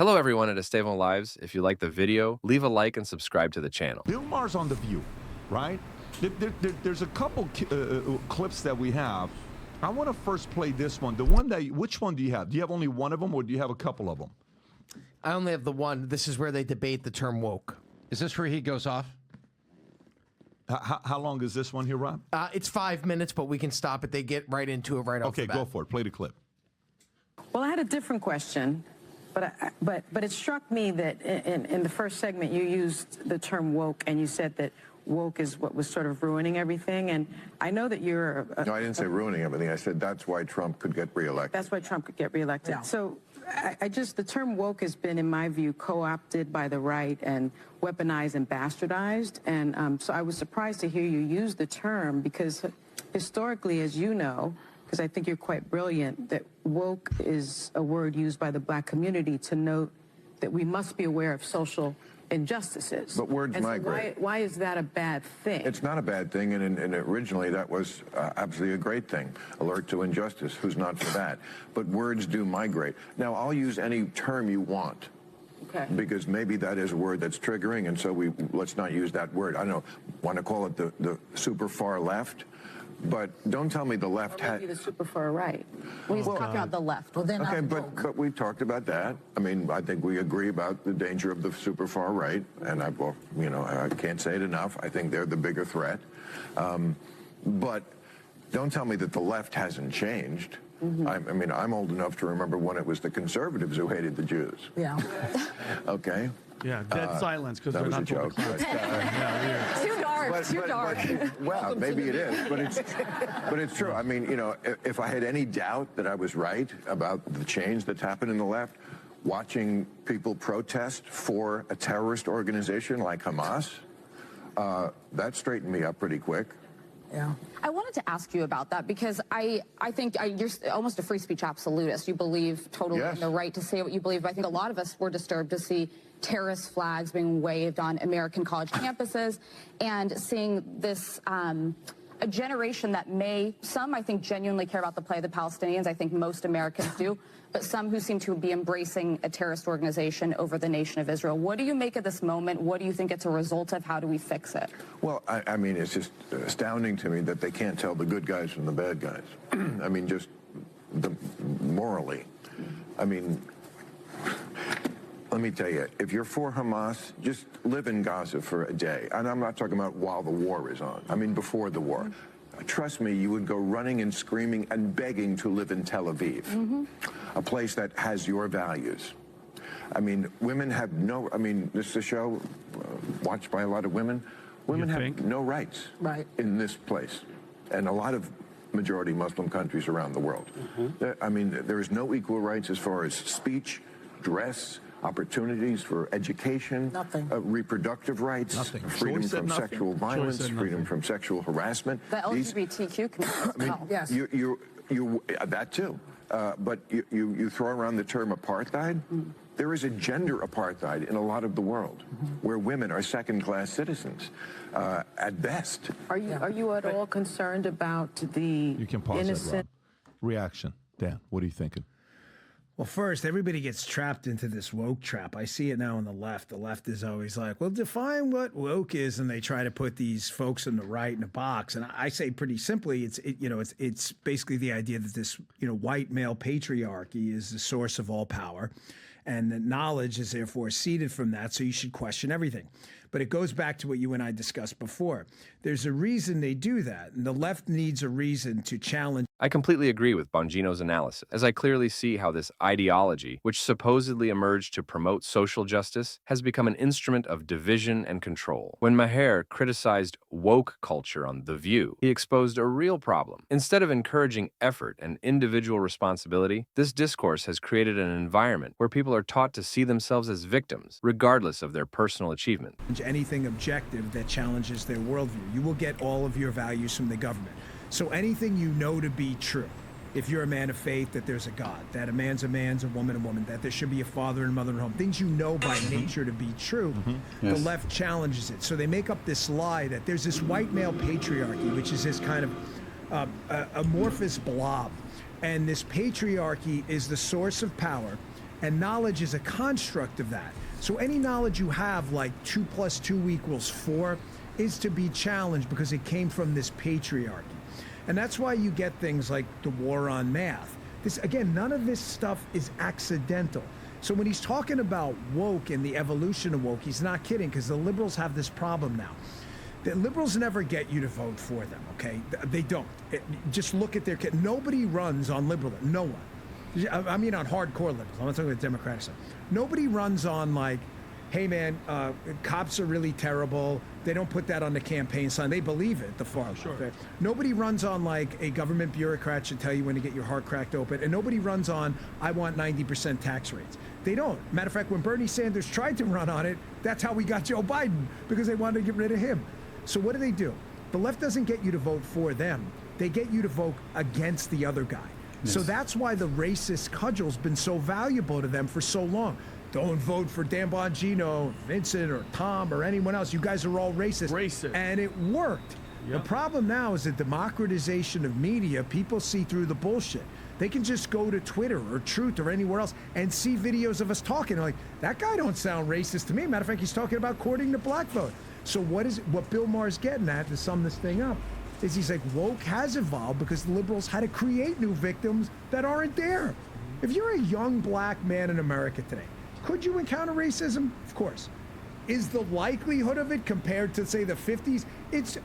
Hello everyone at Estevão Lives. If you like the video, leave a like and subscribe to the channel. Bill Maher's on The View, right? There's a couple clips that we have. I want to first play this one. The one that, which one do you have? Do you have only one of them, or do you have a couple of them? I only have the one. This is where they debate the term woke. Is this where he goes off? How long is this one here, Rob? It's 5 minutes, but we can stop it. They get right into it right off the bat. Okay, go for it. Play the clip. Well, I had a different question, but it struck me that in the first segment you used the term woke, and you said that woke is what was sort of ruining everything. And I know that you're no, I didn't say ruining everything. I said that's why Trump could get reelected. That's why Trump could get reelected. Yeah. So the term woke has been, in my view, co-opted by the right and weaponized and bastardized. And so I was surprised to hear you use the term, because historically, as you know, because I think you're quite brilliant, that woke is a word used by the black community to note that we must be aware of social injustices. But words migrate. So why is that a bad thing? It's not a bad thing, and originally that was absolutely a great thing. Alert to injustice. Who's not for that? But words do migrate. Now, I'll use any term you want. Okay. Because maybe that is a word that's triggering, and so let's not use that word. I don't know, want to call it the super far left? But don't tell me the left or maybe the super far right. Well, he's talking about the left. Well, then okay, but we've talked about that. I mean, I think we agree about the danger of the super far right, and I can't say it enough. I think they're the bigger threat. But don't tell me that the left hasn't changed. Mm-hmm. I mean, I'm old enough to remember when it was the conservatives who hated the Jews. Yeah. Okay. Yeah, dead silence because that they're was not a joke. Too dark. Too dark. Well, maybe it is, but it's true. I mean, if I had any doubt that I was right about the change that's happened in the left, watching people protest for a terrorist organization like Hamas, that straightened me up pretty quick. Yeah. I wanted to ask you about that, because I think you're almost a free speech absolutist. You believe totally in the right to say what you believe. But I think a lot of us were disturbed to see terrorist flags being waved on American college campuses, and seeing this a generation that some I think genuinely care about the plight of the Palestinians. I think most Americans do, but some who seem to be embracing a terrorist organization over the nation of Israel. What do you make of this moment? What do you think it's a result of? How do we fix it? Well, I mean, it's just astounding to me that they can't tell the good guys from the bad guys. I mean, just morally. I mean, let me tell you, if you're for Hamas, just live in Gaza for a day. And I'm not talking about while the war is on. I mean, before the war. Trust me, you would go running and screaming and begging to live in Tel Aviv, a place that has your values. I mean, women have I mean, this is a show watched by a lot of women. Women have no rights in this place, and a lot of majority Muslim countries around the world. I mean, there is no equal rights as far as speech, dress, opportunities for education, reproductive rights, freedom from sexual violence, freedom from sexual harassment. The LGBTQ community. Yes. You that too. But you throw around the term apartheid. There is a gender apartheid in a lot of the world, where women are second-class citizens at best. Are you at all concerned about the You can pause innocent? that, Rob. Reaction. Dan, what are you thinking? Well, first, everybody gets trapped into this woke trap. I see it now on the left. The left is always like, well, define what woke is, and they try to put these folks on the right in a box. And I say pretty simply, it's basically the idea that this white male patriarchy is the source of all power, and that knowledge is therefore seeded from that. So you should question everything. But it goes back to what you and I discussed before. There's a reason they do that, and the left needs a reason to challenge. I completely agree with Bongino's analysis, as I clearly see how this ideology, which supposedly emerged to promote social justice, has become an instrument of division and control. When Maher criticized woke culture on The View, he exposed a real problem. Instead of encouraging effort and individual responsibility, this discourse has created an environment where people are taught to see themselves as victims, regardless of their personal achievement. Anything objective that challenges their worldview. You will get all of your values from the government. So anything you know to be true, if you're a man of faith, that there's a God, that a man's a woman, that there should be a father and mother at home, things you know by nature to be true, the left challenges it. So they make up this lie that there's this white male patriarchy, which is this kind of amorphous blob. And this patriarchy is the source of power. And knowledge is a construct of that. So any knowledge you have, like 2 + 2 = 4, is to be challenged because it came from this patriarchy. And that's why you get things like the war on math. This, again, none of this stuff is accidental. So when he's talking about woke and the evolution of woke, he's not kidding, because the liberals have this problem now. The liberals never get you to vote for them, okay? They don't. Just look at their kid. Nobody runs on liberalism. No one. I mean on hardcore liberals. I'm not talking about Democratic stuff. Nobody runs on like, hey man, cops are really terrible. They don't put that on the campaign sign. They believe it, the far left. Sure. Right? Nobody runs on like a government bureaucrat should tell you when to get your heart cracked open. And nobody runs on, I want 90% tax rates. They don't. Matter of fact, when Bernie Sanders tried to run on it, that's how we got Joe Biden, because they wanted to get rid of him. So what do? The left doesn't get you to vote for them. They get you to vote against the other guy. Yes. So that's why the racist cudgel's been so valuable to them for so long. Don't vote for Dan Bongino, Vincent, or Tom, or anyone else. You guys are all racist. And it worked. Yep. The problem now is the democratization of media. People see through the bullshit. They can just go to Twitter or Truth or anywhere else and see videos of us talking. They're like, that guy don't sound racist to me. Matter of fact, he's talking about courting the black vote. So what Bill Maher's getting at, to sum this thing up, is he's like, woke has evolved because the liberals had to create new victims that aren't there. If you're a young black man in America today, could you encounter racism? Of course. Is the likelihood of it compared to, say, the 50s? It's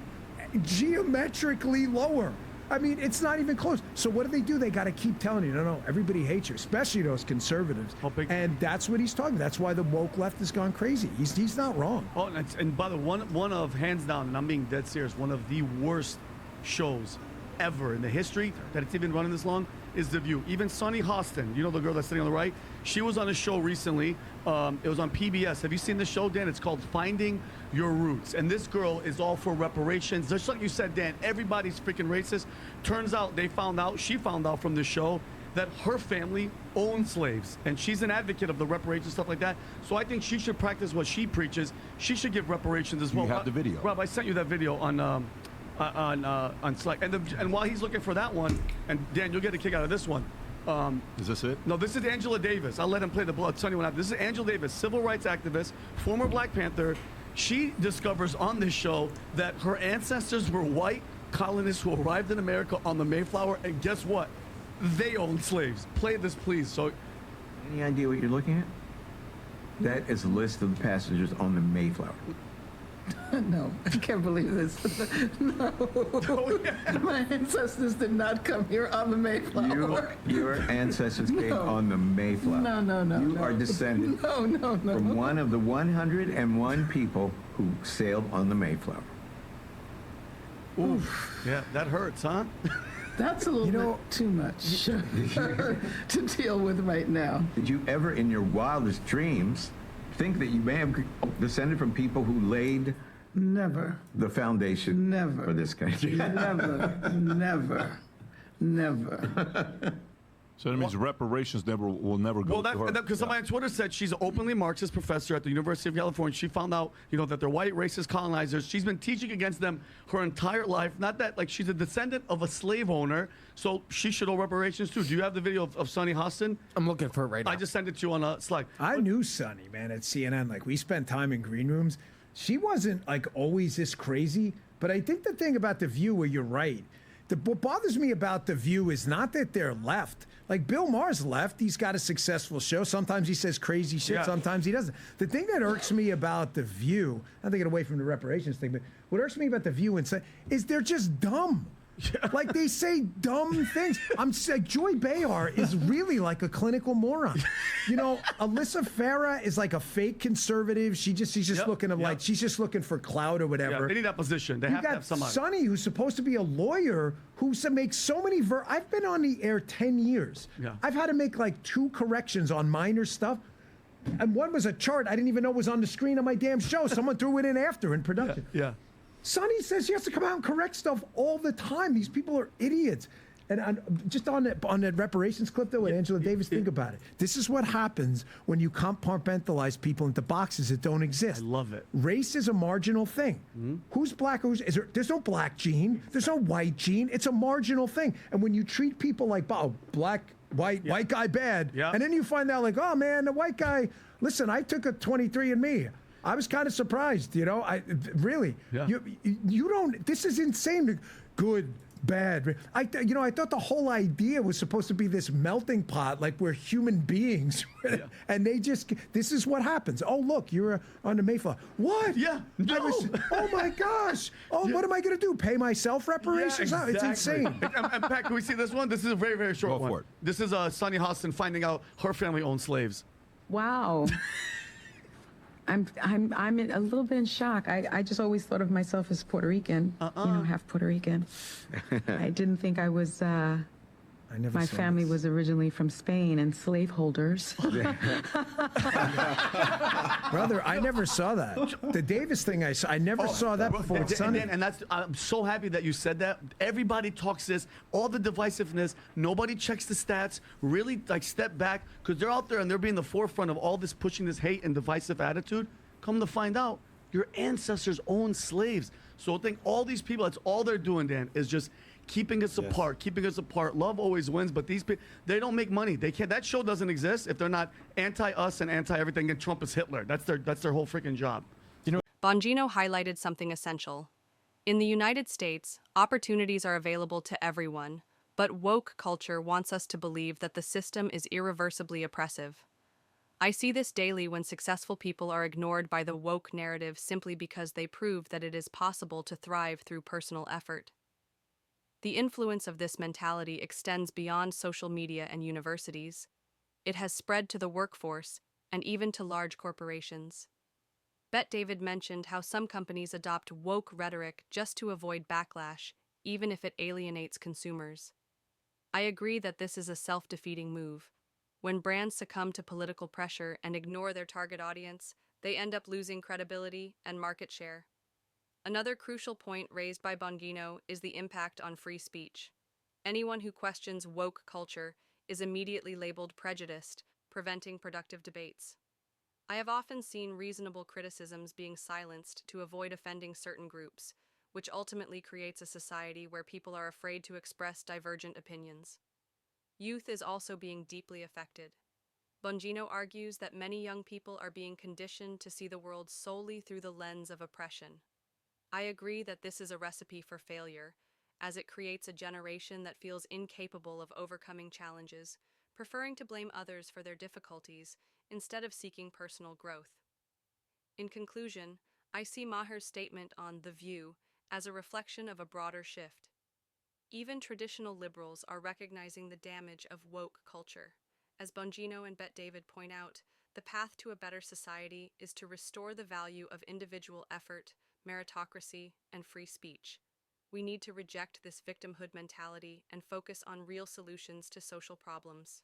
geometrically lower. I mean, it's not even close. So what do? They got to keep telling you, no, everybody hates you, especially those conservatives. And that's what he's talking. That's why the woke left has gone crazy. He's not wrong. Oh, and by the way, one of, hands down, and I'm being dead serious, one of the worst shows ever in the history that it's even running this long is The View. Even Sunny Hostin, you know the girl that's sitting on the right, she was on a show recently. It was on PBS. Have you seen the show, Dan? It's called Finding Your Roots. And this girl is all for reparations. Just like you said, Dan, everybody's freaking racist. Turns out she found out from the show that her family owned slaves. And she's an advocate of the reparations, stuff like that. So I think she should practice what she preaches. She should give reparations as well. You have the video. Rob, I sent you that video on Slack. And while he's looking for that one, and Dan, you'll get a kick out of this one. Is this it? No, this is Angela Davis. I'll let him play the blood. Sunny one out. This is Angela Davis, civil rights activist, former Black Panther. She discovers on this show that her ancestors were white colonists who arrived in America on the Mayflower, and guess what? They owned slaves. Play this, please. So, any idea what you're looking at? That is a list of the passengers on the Mayflower. No, I can't believe this. No. Oh, yeah. My ancestors did not come here on the Mayflower. Your ancestors came on the Mayflower. No. You are descended from one of the 101 people who sailed on the Mayflower. Ooh, yeah, that hurts, huh? That's a little bit too much to deal with right now. Did you ever, in your wildest dreams, think that you may have descended from people who laid Never. the foundation Never. for this country? Never. So that means reparations will never go to her. Because somebody on Twitter said she's an openly Marxist professor at the University of California. She found out, that they're white racist colonizers. She's been teaching against them her entire life. Not that, like, she's a descendant of a slave owner, so she should owe reparations too. Do you have the video of Sunny Hostin? I'm looking for it right now. I just sent it to you on Slack. I knew Sunny, man, at CNN. Like, we spent time in green rooms. She wasn't, like, always this crazy. But I think the thing about The View, where you're right, what bothers me about The View is not that they're left. Like, Bill Maher's left. He's got a successful show. Sometimes he says crazy shit. Sometimes he doesn't. The thing that irks me about The View, not to get away from the reparations thing, but what irks me about The View is they're just dumb. Like, they say dumb things. I'm like, Joy Behar is really like a clinical moron. Alyssa Farah is like a fake conservative. She's just looking to like, she's just looking for clout or whatever. Yeah, they need that position. They have to have somebody. Sonny, who's supposed to be a lawyer, who makes so many I've been on the air 10 years. Yeah. I've had to make like 2 corrections on minor stuff. And one was a chart I didn't even know was on the screen on my damn show. Someone threw it in after in production. Yeah. Sonny says she has to come out and correct stuff all the time. These people are idiots. And just on that reparations clip, though, with Angela Davis, think about it. This is what happens when you compartmentalize people into boxes that don't exist. I love it. Race is a marginal thing. Mm-hmm. Who's black? There's no black gene. There's no white gene. It's a marginal thing. And when you treat people like black white guy bad. Yeah. And then you find out like, oh man, the white guy, listen, I took a 23andMe. I was kind of surprised, you know. I really, Yeah. you don't. This is insane. Good, bad. I thought the whole idea was supposed to be this melting pot, like we're human beings, and this is what happens. Oh look, you're on the Mayflower. What? Yeah. No. Oh my gosh. Oh, what am I going to do? Pay myself reparations? Yeah, It's exactly. insane. And Pat, can we see this one? This is a very, very short Go one. for it. This is Sunny Hostin finding out her family owned slaves. Wow. I'm a little bit in shock. I just always thought of myself as Puerto Rican, half Puerto Rican. I didn't think I was. I never My saw family this. was originally from Spain and slaveholders. Brother, I never saw that. The Davis thing I never saw that before. And that's, I'm so happy that you said that. Everybody talks this, all the divisiveness. Nobody checks the stats. Really, like, step back, because they're out there and they're being the forefront of all this, pushing this hate and divisive attitude. Come to find out, your ancestors owned slaves. So I think all these people, that's all they're doing, Dan, is just keeping us apart, keeping us apart. Love always wins, but these people, they don't make money. They can't. That show doesn't exist if they're not anti-us and anti-everything, and Trump is Hitler. That's their whole freaking job. Bongino highlighted something essential. In the United States, opportunities are available to everyone, but woke culture wants us to believe that the system is irreversibly oppressive. I see this daily when successful people are ignored by the woke narrative simply because they prove that it is possible to thrive through personal effort. The influence of this mentality extends beyond social media and universities. It has spread to the workforce and even to large corporations. Bet-David mentioned how some companies adopt woke rhetoric just to avoid backlash, even if it alienates consumers. I agree that this is a self-defeating move. When brands succumb to political pressure and ignore their target audience, they end up losing credibility and market share. Another crucial point raised by Bongino is the impact on free speech. Anyone who questions woke culture is immediately labeled prejudiced, preventing productive debates. I have often seen reasonable criticisms being silenced to avoid offending certain groups, which ultimately creates a society where people are afraid to express divergent opinions. Youth is also being deeply affected. Bongino argues that many young people are being conditioned to see the world solely through the lens of oppression. I agree that this is a recipe for failure, as it creates a generation that feels incapable of overcoming challenges, preferring to blame others for their difficulties instead of seeking personal growth. In conclusion, I see Maher's statement on The View as a reflection of a broader shift. Even traditional liberals are recognizing the damage of woke culture. As Bongino and Bet-David point out, the path to a better society is to restore the value of individual effort, meritocracy, and free speech. We need to reject this victimhood mentality and focus on real solutions to social problems.